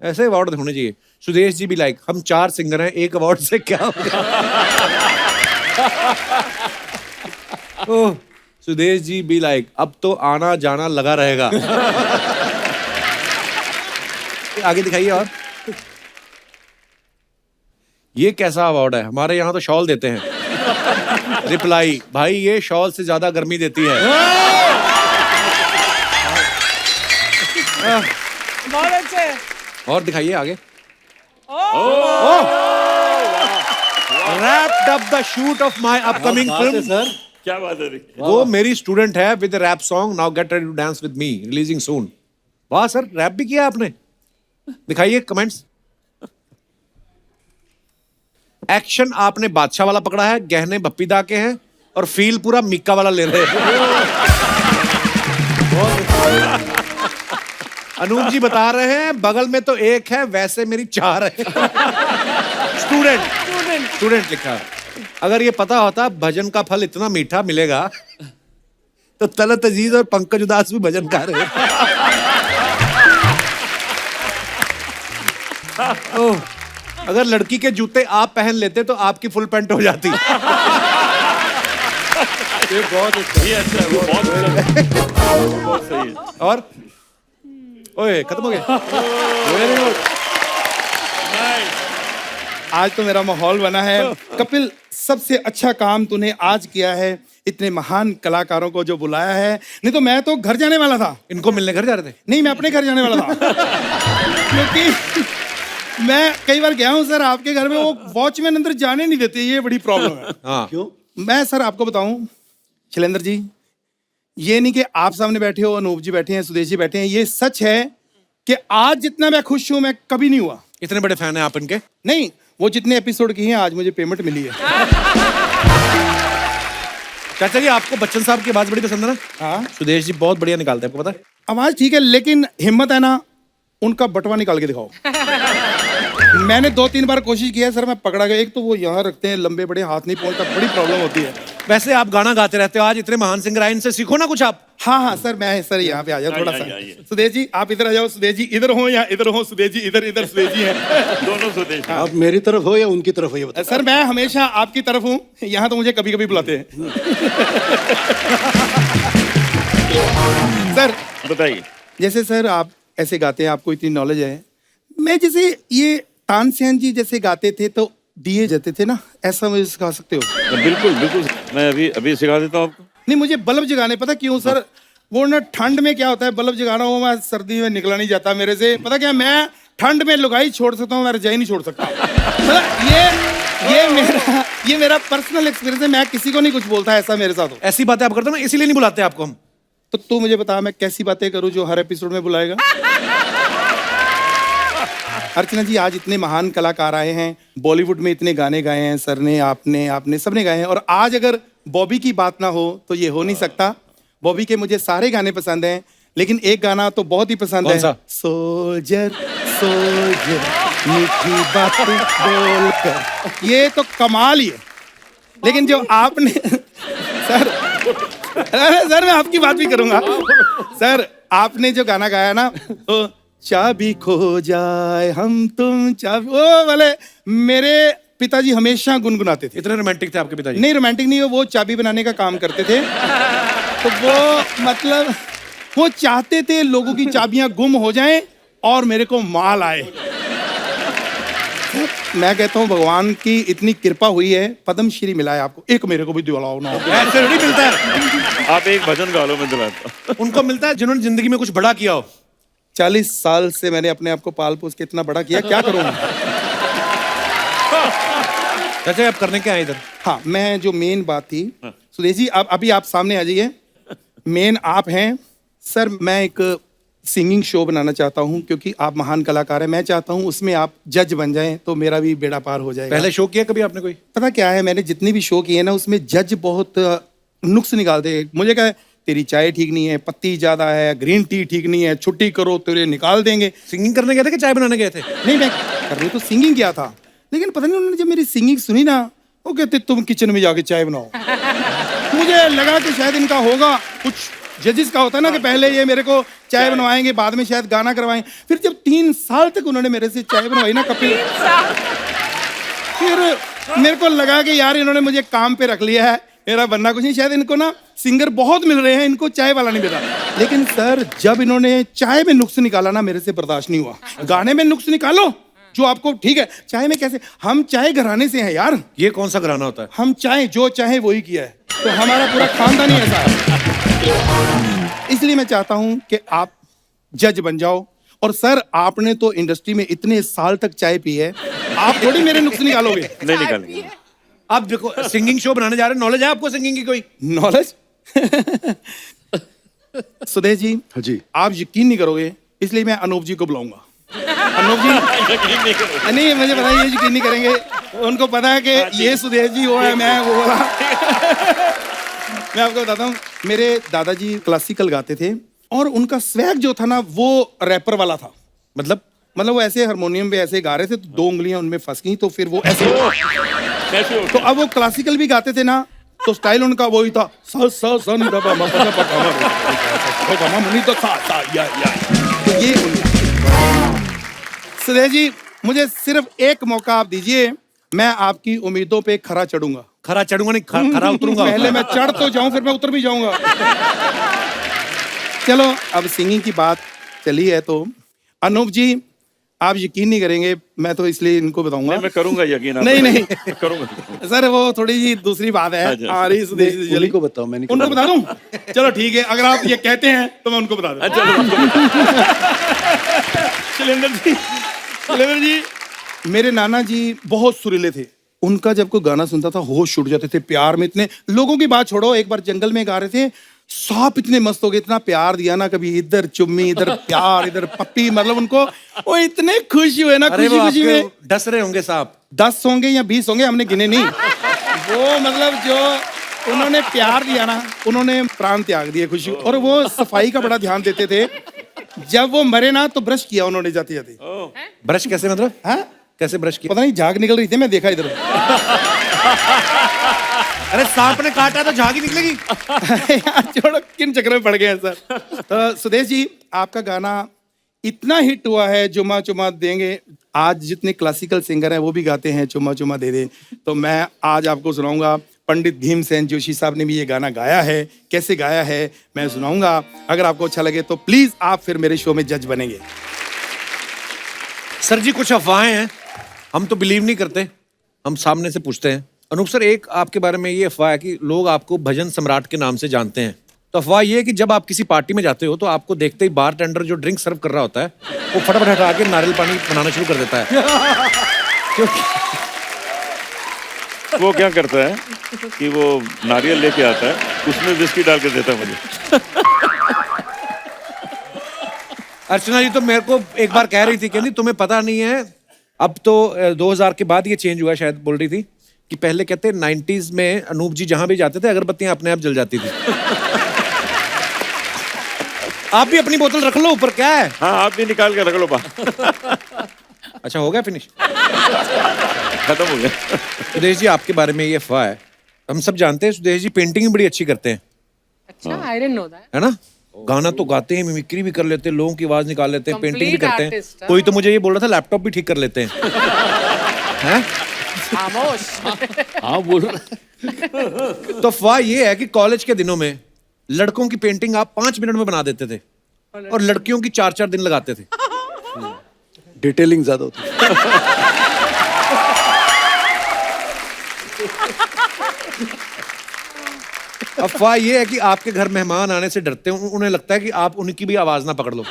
ऐसे अवार्ड होने चाहिए। सुदेश जी भी लाइक, हम 4 सिंगर हैं, एक अवार्ड से क्या होगा? ओह, सुदेश जी भी लाइक, अब तो आना जाना लगा रहेगा। आगे दिखाइए। और ये कैसा अवार्ड है? हमारे यहाँ तो शॉल देते हैं। रिप्लाई, भाई ये शॉल से ज्यादा गर्मी देती है। बहुत अच्छे। और दिखाइए आगे। Wrapped up the shoot of my upcoming film. Sir क्या बात है? वो मेरी स्टूडेंट है with rap song now get ready to dance with me, releasing soon. वाह सर, रैप भी किया आपने। दिखाइए कमेंट्स। एक्शन आपने बादशाह वाला पकड़ा है, गहने बप्पीदा के हैं और फील पूरा मिक्का वाला ले रहे हैं। अनूप जी बता रहे हैं बगल में तो एक है, वैसे मेरी 4 है। स्टूडेंट लिखा है। अगर ये पता होता भजन का फल इतना मीठा मिलेगा तो तलत अजीज और पंकज उदास भी भजन गा रहे हैं। ओह, अगर लड़की के जूते आप पहन लेते तो आपकी फुल पैंट हो जाती। ये बहुत अच्छा है, वो बहुत अच्छा है, वो बहुत सही है। और ओए खत्म हो गया। Very good. आज तो मेरा माहौल बना है। कपिल, सबसे अच्छा काम तूने आज किया है, इतने महान कलाकारों को जो बुलाया है। नहीं तो मैं तो घर जाने वाला था। इनको मिलने घर जा रहे थे? नहीं, मैं अपने घर जाने वाला था। क्योंकि मैं कई बार गया हूँ सर आपके घर में, वो वॉचमैन अंदर जाने नहीं देते, ये बड़ी प्रॉब्लम है। हाँ क्यों? मैं सर आपको बताऊं शैलेंद्र जी, ये नहीं कि आप सामने बैठे हो, अनूप जी बैठे हैं, सुदेश जी बैठे हैं, ये सच है कि आज जितना मैं खुश हूं मैं कभी नहीं हुआ। इतने बड़े फैन हैं आप इनके? नहीं, वो जितने एपिसोड की हैं आज मुझे पेमेंट मिली है। चाचा जी आपको बच्चन साहब की आवाज बड़ी पसंद है ना? हाँ, सुदेश जी बहुत बढ़िया निकालते हैं, आपको पता है? आवाज ठीक है, लेकिन हिम्मत है ना, उनका बटवा निकाल के दिखाओ। मैंने 2-3 बार कोशिश किया सर, मैं पकड़ा गया। एक तो वो यहाँ रखते हैं, लंबे बड़े हाथ नहीं पहुंचता, बड़ी प्रॉब्लम होती है। वैसे आप गाना गाते रहते हो, आज इतने महान सिंगर आए, इनसे सीखो ना कुछ आप। हाँ हाँ सर, मैं सर यहाँ पे आ जाओ थोड़ा आइए। सा। सुदेश जी आप इधर आ जाओ, सुदेश जी इधर हो या इधर हो, सुदेश जी इधर इधर, सुदेश जी हैं। दोनों स्वदेश हैं। आप मेरी तरफ हो या उनकी तरफ हो, ये बताओ। सर मैं हमेशा आपकी तरफ हूँ, यहाँ तो मुझे कभी कभी बुलाते हैं। सर बताइए। जैसे सर आप ऐसे गाते हैं, आपको इतनी नॉलेज है। मैं जैसे ये तानसेन जी जैसे गाते थे तो दिए जाते थे ना, ऐसा मुझे सिखा सकते हो? बिल्कुल बिल्कुल, मैं अभी सिखा देता हूँ आपको। नहीं, मुझे बल्ब जगाने, पता क्यों सर? वो ना ठंड में क्या होता है, बल्ब जगाना हो, मैं सर्दी में निकला नहीं जाता मेरे से। पता क्या, मैं ठंड में लुगाई छोड़ सकता हूँ, मैं रजाई नहीं छोड़ सकता। मतलब ये मेरा पर्सनल एक्सपीरियंस है, मैं किसी को नहीं कुछ बोलता ऐसा मेरे साथ हो। ऐसी बातें आप करते हो ना, इसीलिए नहीं बुलाते आपको हम। तो तू मुझे बता मैं कैसी बातें करूं जो हर एपिसोड में बुलाएगा। अर्चना जी, आज इतने महान कलाकार आए हैं, बॉलीवुड में इतने गाने गाए हैं सर ने, आपने सबने गाए हैं, और आज अगर बॉबी की बात ना हो तो ये हो नहीं सकता। बॉबी के मुझे सारे गाने पसंद हैं, लेकिन एक गाना तो बहुत ही पसंद कौन है। सा? सोल्जर सोल्जर मीठी बात बोलकर, ये तो कमाल ही है। लेकिन जो आपने सर, अरे सर मैं आपकी बात भी करूंगा। सर आपने जो गाना गाया ना, तो चाबी खो जाए हम तुम चाबी, वो वाले मेरे पिताजी हमेशा गुनगुनाते थे। इतने रोमांटिक थे आपके पिताजी? नहीं रोमांटिक नहीं, वो चाबी बनाने का काम करते थे। तो वो मतलब वो चाहते थे लोगों की चाबियां गुम हो जाएं और मेरे को माल आए। मैं कहता हूँ भगवान की इतनी कृपा हुई है, पद्मश्री मिला है आपको, एक मेरे को भी दिलाओ ना। ऐसे नहीं मिलता है। आप एक भजन गा लो, मैं दिलाता हूं। उनको मिलता है जिन्होंने जिंदगी में कुछ बड़ा किया हो। 40 साल से मैंने अपने आप को पाल पोस के इतना बड़ा किया, क्या करूँ। चाचा आप करने क्या है इधर? हाँ, मैं जो मेन बात थी सुदेश जी, अभी आप सामने आ जाइए। मेन आप हैं सर। मैं एक सिंगिंग शो बनाना चाहता हूँ, क्योंकि आप महान कलाकार हैं। मैं चाहता हूँ उसमें आप जज बन जाएं, तो मेरा भी बेड़ा पार हो जाएगा। पहले शो किया कभी आपने कोई? पता क्या है, मैंने जितने भी शो किए ना, उसमें जज बहुत नुक्स निकालते हैं। मुझे क्या है, तेरी चाय ठीक नहीं है, पत्ती ज्यादा है, ग्रीन टी ठीक नहीं है, छुट्टी करो, तेरे निकाल देंगे। सिंगिंग करने गए थे कि चाय बनाने गए थे? नहीं, मैं करने तो सिंगिंग किया था, लेकिन पता नहीं उन्होंने जब मेरी सिंगिंग सुनी ना, वो कहते तुम किचन में जाके चाय बनाओ। मुझे लगा कि शायद इनका होगा कुछ, जजेस का होता है ना कि पहले ये मेरे को चाय बनवाएंगे, बाद में शायद गाना करवाएं। फिर जब 3 साल तक उन्होंने मेरे से चाय बनवाई ना कपिल, फिर मेरे को लगा कि यार इन्होंने मुझे काम पे रख लिया है, मेरा बनना कुछ नहीं। शायद इनको ना सिंगर बहुत मिल रहे हैं, इनको चाय वाला नहीं मिला। लेकिन सर जब इन्होंने चाय में नुक्स निकाला ना, मेरे से बर्दाश्त नहीं हुआ। गाने में नुक्स निकालो जो आपको ठीक है, चाय में कैसे? हम चाय घराने से हैं यार। ये कौन सा घराना होता है? हम चाय जो चाहे वही किया है, तो हमारा पूरा खानदान ही ऐसा है। इसलिए मैं चाहता हूं कि आप जज बन जाओ। और सर आपने तो इंडस्ट्री में इतने साल तक चाय पी है, आप थोड़ी मेरे नुक्स निकालोगे। नहीं निकालेंगे। आप देखो सिंगिंग शो बनाने जा रहे हैं, नॉलेज है आपको सिंगिंग की कोई? नॉलेज सुदेश जी, हाँ जी। आप यकीन नहीं करोगे, इसलिए मैं अनूप जी को बुलाऊंगा। अनूप जी नहीं, मुझे पता है ये यकीन नहीं करेंगे। उनको पता है कि ये सुदेश जी वो है, मैं वो वाला। मैं आपको बताता हूँ, मेरे दादाजी क्लासिकल गाते थे, और उनका स्वैग जो था ना, वो रैपर वाला था। मतलब वो ऐसे हारमोनियम पे ऐसे गा रहे थे, तो 2 उंगलियां उनमें फंस गई, तो फिर वो ऐसे। तो अब वो क्लासिकल भी गाते थे ना, तो स्टाइल उनका वही था। तो ये सुदेश जी, मुझे सिर्फ एक मौका आप दीजिए, मैं आपकी उम्मीदों पे खरा चढ़ूंगा। खरा चढ़ूंगा नहीं, खरा उतरूंगा। पहले मैं चढ़ तो जाऊं, फिर मैं उतर भी जाऊंगा। चलो अब सिंगिंग की बात चली है, तो अनूप जी आप यकीन नहीं करेंगे, मैं तो इसलिए इनको बताऊंगा। मैं करूंगा यकीन। नहीं करूंगा सर, वो थोड़ी जी दूसरी बात है। अच्छा। आ रही सुदेश जी, उन्हीं को बताओ, मैंने उनको बता दूं? चलो ठीक है, अगर आप ये कहते हैं तो मैं उनको बता दूं। शैलेंद्र जी, मेरे नाना जी बहुत सुरीले थे। उनका जब कोई गाना सुनता था होश उड़ जाते थे। प्यार में इतने लोगों की बात छोड़ो, एक बार जंगल में गा रहे थे, सांप इतने मस्त हो गए, इतना प्यार दिया ना, कभी इधर चुम्मी, इधर प्यार, इधर पप्पी, मतलब उनको वो इतने खुश हुए ना, खुशी में। डस रहे होंगे सांप। 10 होंगे या 20 होंगे, हमने गिने नहीं। वो मतलब जो उन्होंने प्यार दिया ना, उन्होंने प्राण त्याग दिए खुशी। और वो सफाई का बड़ा ध्यान देते थे। जब वो मरे ना, तो ब्रश किया उन्होंने जाते जाते। ब्रश कैसे मतलब? हाँ, कैसे ब्रश किया? पता नहीं, झाग निकल रही थी, मैं देखा इधर। अरे सांप ने काटा तो झाग ही निकलेगी। यार छोड़ो, किन चक्कर में पड़ गए हैं सर। तो सुदेश जी, आपका गाना इतना हिट हुआ है, चुमा चुमा देंगे। आज जितने क्लासिकल सिंगर हैं वो भी गाते हैं चुमा चुमा दे दे। तो मैं आज आपको सुनाऊंगा। पंडित भीमसेन जोशी साहब ने भी ये गाना गाया है, कैसे गाया है मैं सुनाऊंगा। अगर आपको अच्छा लगे तो प्लीज आप फिर मेरे शो में जज बनेंगे। सर जी कुछ अफवाहें हैं, हम तो बिलीव नहीं करते, हम सामने से पूछते हैं। अनूप सर, एक आपके बारे में ये अफवाह है कि लोग आपको भजन सम्राट के नाम से जानते हैं। तो अफवाह ये है कि जब आप किसी पार्टी में जाते हो तो आपको देखते ही बार टेंडर जो ड्रिंक सर्व कर रहा होता है वो फटाफट हटा के नारियल पानी बनाना शुरू कर देता है। क्योंकि वो क्या करता है कि वो नारियल लेके आता है, उसमें विस्की डाल के देता है मुझे। अर्चना जी तो मेरे को एक बार कह रही थी, कहती तुम्हें पता नहीं है, अब तो 2000 के बाद ये चेंज हुआ शायद, बोल रही थी कि पहले कहते 90s में अनूप जी जहां भी जाते थे अगरबत्तियां अपने आप जल जाती थी। आप भी अपनी बोतल रख लो ऊपर, क्या है? हाँ, आप भी निकाल के रख लो बाहर। अच्छा हो गया फिनिश? खत्म हो गया। सुदेश जी आपके बारे में ये अफवाह है, हम सब जानते हैं सुदेश जी पेंटिंग भी बड़ी अच्छी करते हैं, अच्छा, आई डिडंट नो दैट। है ना? गाना तो गाते हैं, मिमिक्री भी कर लेते हैं, लोगों की आवाज निकाल लेते हैं, पेंटिंग भी Complete करते हैं। artist, हाँ। कोई तो मुझे ये बोल रहा था लैपटॉप भी ठीक कर लेते हैं। हैं? खामोश। हाँ बोल रहा है। तो अफवाह ये है कि कॉलेज के दिनों में लड़कों की पेंटिंग आप 5 मिनट में बना देते थे और लड़कियों की 4-4 दिन लगाते थे। डिटेलिंग ज्यादा होती है। अफवाह ये है कि आपके घर मेहमान आने से डरते हैं, उन्हें लगता है कि आप उनकी भी आवाज ना पकड़ लो।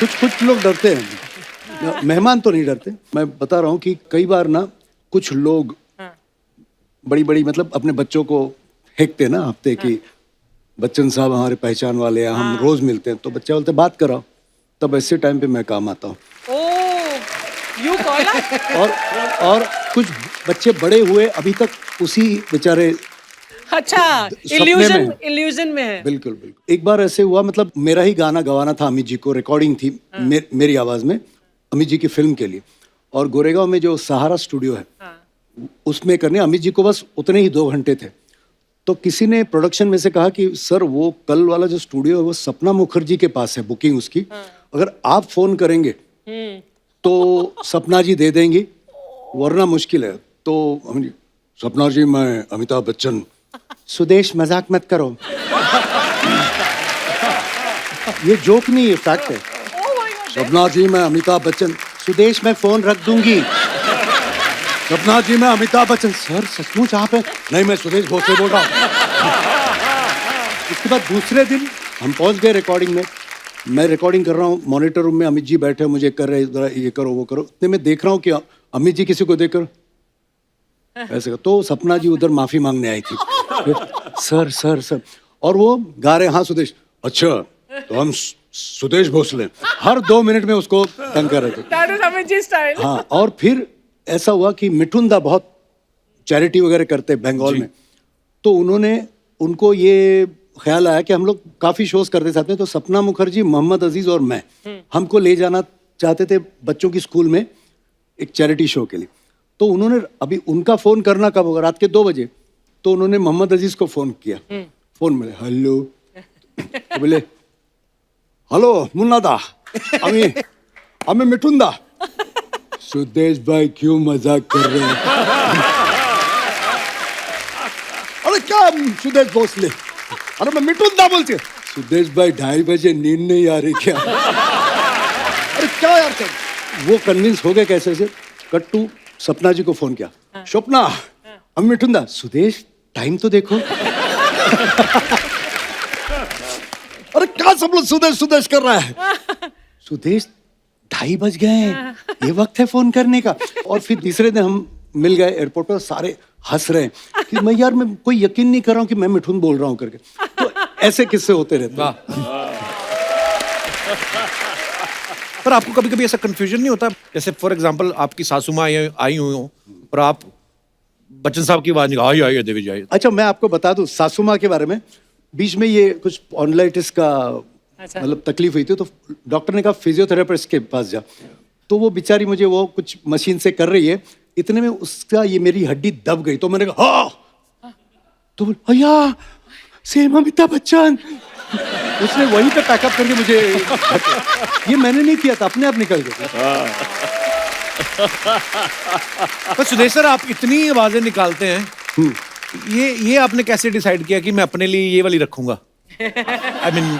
कुछ लोग डरते हैं, मेहमान तो नहीं डरते। मैं बता रहा हूँ कि कई बार ना कुछ लोग बड़ी बड़ी मतलब अपने बच्चों को फेंकते ना हफ्ते की, बच्चन साहब हमारे पहचान वाले हैं, हम रोज मिलते हैं, तो बच्चे बोलते बात कराओ, तब ऐसे टाइम पे मैं काम आता हूँ। यू कॉल और कुछ बच्चे बड़े हुए अभी तक उसी बेचारे अच्छा, सपने इल्यूजन में। इल्यूजन में है। बिल्कुल बिल्कुल। एक बार ऐसे हुआ, मतलब मेरा ही गाना गवाना था अमित जी को, रिकॉर्डिंग थी मेरी आवाज में अमित जी की फिल्म के लिए, और गोरेगांव में जो सहारा स्टूडियो है उसमें करने अमित जी को बस उतने ही 2 घंटे थे। तो किसी ने प्रोडक्शन में से कहा कि सर वो कल वाला जो स्टूडियो है वो सपना मुखर्जी के पास है बुकिंग उसकी, अगर आप फोन करेंगे तो सपना जी दे देंगी वरना मुश्किल है। तो सपना जी मैं अमिताभ बच्चन। सुदेश मजाक मत करो। ये जोक नहीं, ये फैक्ट है। सपना जी मैं अमिताभ बच्चन। सुदेश मैं फोन रख दूंगी। सपना जी मैं अमिताभ बच्चन। सर सचमुच आप हैं? नहीं मैं सुदेश भोसले बोल रहा हूँ। इसके बाद दूसरे दिन हम पहुंच गए रिकॉर्डिंग में, मैं रिकॉर्डिंग कर रहा हूँ, मॉनिटर रूम में अमित जी बैठे मुझे कर रहे जरा ये करो वो करो, इतने में देख रहा हूँ कि अमित जी किसी को देखकर ऐसे कर, तो सपना जी उधर माफी मांगने आई थी। सर सर सर, और वो गा रहे हाँ सुदेश, अच्छा तो हम सुदेश भोसले, हर 2 मिनट में उसको तंग कर रहे थे। That is Amit ji style. हाँ, और फिर ऐसा हुआ कि मिठुन दा बहुत चैरिटी वगैरह करते हैं बंगाल में, तो उनको ये ख्याल आया कि हम लोग काफी शोज करते साथ में, तो सपना मुखर्जी, मोहम्मद अजीज और मैं हमको ले जाना चाहते थे बच्चों की स्कूल में एक चैरिटी शो के लिए। तो उन्होंने, अभी उनका फोन करना कब होगा, रात के 2 बजे, तो उन्होंने मोहम्मद अजीज को फोन किया। फोन में हेलो, तो बोले हेलो मुन्ना दा, हमें मिठुन दा। सुदेश भाई क्यों मजाक कर रहे हैं? अरे क्या सुदेश भोसले, अरे मैं मिठुन दा बोलती हूँ। सुदेश भाई 2:30 बजे नींद नहीं आ रही क्या? अरे क्या यार कर? वो कन्विंस हो गए कैसे से। कट्टू सपना जी को फोन किया, स्वप्ना हम मिठुन दा। सुदेश टाइम तो देखो। अरे क्या सब लोग सुदेश सुदेश कर रहा है? सुदेश 2:30 बज गए हैं, ये वक्त है फोन करने का। और फिर तीसरे दिन हम मिल गए एयरपोर्ट पर, सारे हंस रहे हैं कि मैं कोई यकीन नहीं कर रहा हूँ कि मैं मिठुन बोल रहा हूँ करके। तो ऐसे किस्से होते रहते हैं। पर आपको कभी कभी ऐसा कंफ्यूजन नहीं होता, जैसे फॉर एग्जांपल आपकी सासू माँ आई हुई हो और आप बच्चन साहब की आवाज निकाल आई देवी जी आई। अच्छा मैं आपको बता दूं सासू माँ के बारे में, बीच में ये कुछ ऑनलाइटिस का मतलब तकलीफ हुई थी, तो डॉक्टर ने कहा फिजियोथेरेपिस्ट के पास जा, तो वो बेचारी मुझे वो कुछ मशीन से कर रही है, इतने में उसका ये मेरी हड्डी दब गई, तो मैंने कहा हाँ, तो भैया सेम अमिताभ बच्चन। उसने वहीं पे पैकअप करके मुझे, ये मैंने नहीं किया था, अपने आप निकल गया। पर सुदेश सर आप इतनी आवाजें निकालते हैं, ये आपने कैसे डिसाइड किया कि मैं अपने लिए ये वाली रखूंगा? I mean,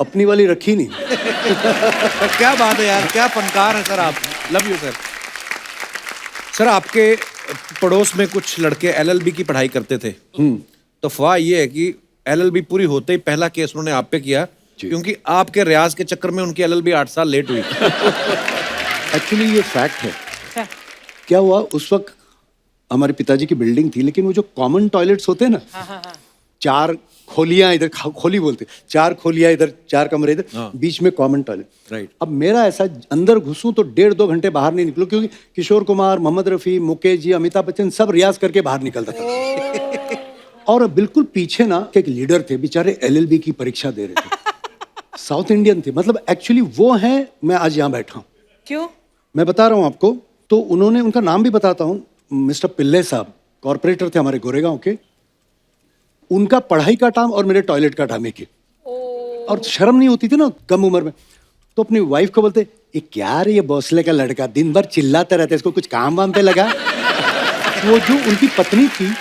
अपनी वाली रखी नहीं। क्या बात है यार, क्या फनकार है सर आप, लव यू सर। सर आपके पड़ोस में कुछ लड़के LLB की पढ़ाई करते थे, तो अफवाह ये है कि एलएलबी पूरी होते ही पहला केस उन्होंने आप पे किया, क्योंकि आपके रियाज के चक्कर में उनकी एलएलबी 8 साल लेट हुई। एक्चुअली ये फैक्ट है। क्या हुआ उस वक्त हमारे पिताजी की बिल्डिंग थी, लेकिन वो जो कॉमन टॉयलेट्स होते हैं ना, 4 खोलियां इधर, खोली बोलते, 4 खोलियां इधर, 4 कमरे इधर, बीच में कॉमन टॉयलेट। राइट। अब मेरा ऐसा अंदर घुसूं तो 1.5-2 घंटे बाहर नहीं निकलूं, क्योंकि किशोर कुमार, मोहम्मद रफी, मुकेश जी, अमिताभ बच्चन सब रियाज करके बाहर निकलता था। और बिल्कुल पीछे ना एक लीडर थे, बेचारे एलएलबी की परीक्षा दे रहे थे, साउथ इंडियन थे, मतलब एक्चुअली वो हैं, मैं आज यहाँ बैठा हूँ। क्यों? मैं बता रहा हूँ आपको, तो उन्होंने, उनका नाम भी बताता हूँ, मिस्टर पिल्ले साहब, कॉर्पोरेटर थे हमारे गोरेगांव के। उनका पढ़ाई का टाइम और मेरे टॉयलेट का टाइम एक ही। और शर्म नहीं होती थी ना कम उम्र में, तो अपनी वाइफ को बोलते, ये क्या रे, ये भोसले का लड़का दिन भर चिल्लाता रहता है, इसको कुछ काम वाम पे लगा। वो जो उनकी पत्नी थी,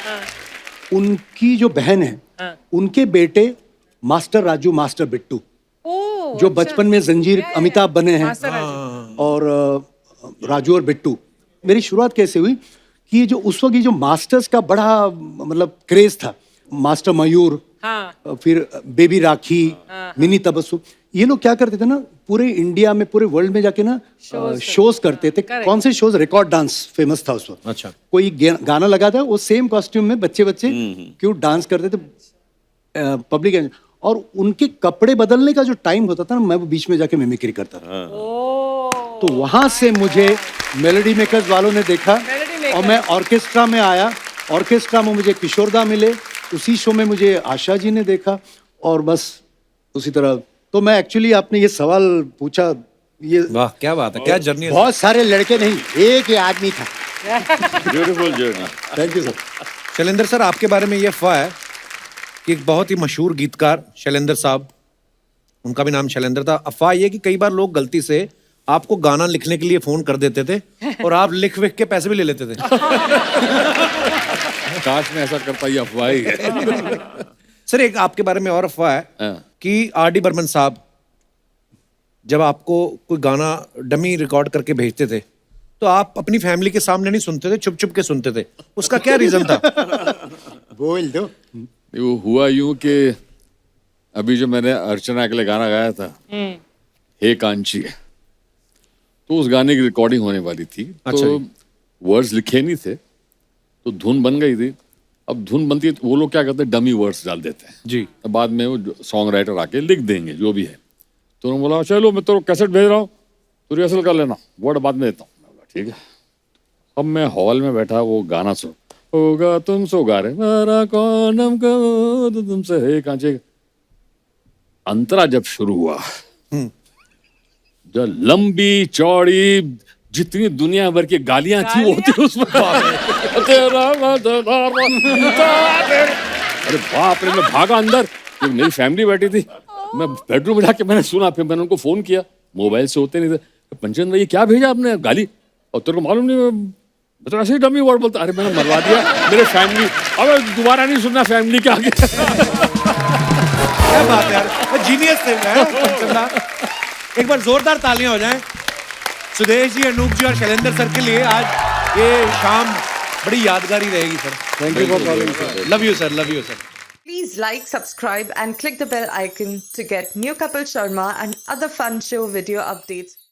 उनकी जो बहन है, उनके बेटे मास्टर राजू, मास्टर बिट्टू, जो बचपन में जंजीर अमिताभ बने हैं, और राजू और बिट्टू। मेरी शुरुआत कैसे हुई कि ये जो उस वक्त ये जो मास्टर्स का बड़ा मतलब क्रेज था, मास्टर मयूर, फिर बेबी राखी, मिनी तबस्सुम, ये लोग क्या करते थे ना, पूरे इंडिया में, पूरे वर्ल्ड में जाके ना शोज करते थे। कौन से शोज? रिकॉर्ड डांस फेमस था उस वक्त। अच्छा। कोई गाना लगा था, वो सेम कॉस्ट्यूम में बच्चे क्यों डांस करते थे पब्लिक, और उनके कपड़े बदलने का जो टाइम होता था ना, मैं वो बीच में जाके मिमिक्री करता था। तो वहां से मुझे मेलोडी मेकर्स वालों ने देखा, और मैं ऑर्केस्ट्रा में आया। ऑर्केस्ट्रा में मुझे किशोरदा मिले, उसी शो में मुझे आशा जी ने देखा, और बस उसी तरह। तो मैं एक्चुअली, आपने ये सवाल पूछा, ये वाह क्या बात है, क्या जर्नी है। बहुत सारे लड़के नहीं, एक ही आदमी था। Beautiful journey. Thank you sir. Shailendra sir, आपके बारे में ये अफवाह है कि एक बहुत ही मशहूर गीतकार शैलेंद्र साहब, उनका भी नाम शैलेंद्र था। अफवाह ये कि कई बार लोग गलती से आपको गाना लिखने के लिए फोन कर देते थे, और आप लिख विख के पैसे भी ले लेते थे। काश में ऐसा करता, ये अफवाह ही है। सर, एक आपके बारे में और अफवाह है कि आर.डी. बर्मन साहब जब आपको कोई गाना डमी रिकॉर्ड करके भेजते थे, तो आप अपनी फैमिली के सामने नहीं सुनते थे, चुप चुप के सुनते थे। उसका क्या रीजन था? बोल दो। वो हुआ यूं कि अभी जो मैंने अर्चना के लिए गाना गाया था, हे कांची, तो उस गाने की रिकॉर्डिंग होने वाली थी। अच्छा तो वर्ड्स लिखे नहीं थे, तो धुन बन गई थी। अब धुन बनती है तो वो लोग क्या करते हैं, डमी वर्ड्स डाल देते हैं जी। बाद में वो सॉन्ग राइटर आके लिख देंगे जो भी है। तो उन्होंने बोला, चलो मैं तो कैसेट भेज रहा हूँ, तो रिहर्सल कर लेना, वर्ड बाद में देता हूँ। मैं बोला ठीक है। अब मैं हॉल में बैठा, वो गाना सुन, होगा तुम सो गा रहे, मेरा कौन को तुमसे हे कांचे। अंतरा जब शुरू हुआ, जो लंबी चौड़ी जितनी दुनिया भर की गालियां थी वो थी उसमें। अरे बाप रे, मैं भागा अंदर, तो मेरी फैमिली बैठी थी। मैं बेडरूम में जाके मैंने सुना, फिर मैंने उनको फोन किया, मोबाइल से होते नहीं थे। पंचन भाई, क्या भेजा आपने गाली? और तेरे को मालूम नहीं, मैं तो ऐसे ही डमी वर्ड बोलता। अरे मैंने मरवा दिया मेरे फैमिली, अब दोबारा नहीं सुनना फैमिली के आगे। क्या बात है यार, जीनियस थे मैं। एक बार जोरदार तालियां हो जाएं सुदेश जी, अनूप जी और शैलेंद्र सर के लिए। आज ये शाम बड़ी यादगारी रहेगी sir. Thank you for calling. Love you sir, love you sir. Please like, subscribe and click the bell icon to get new Kapil Sharma and other fun show video updates.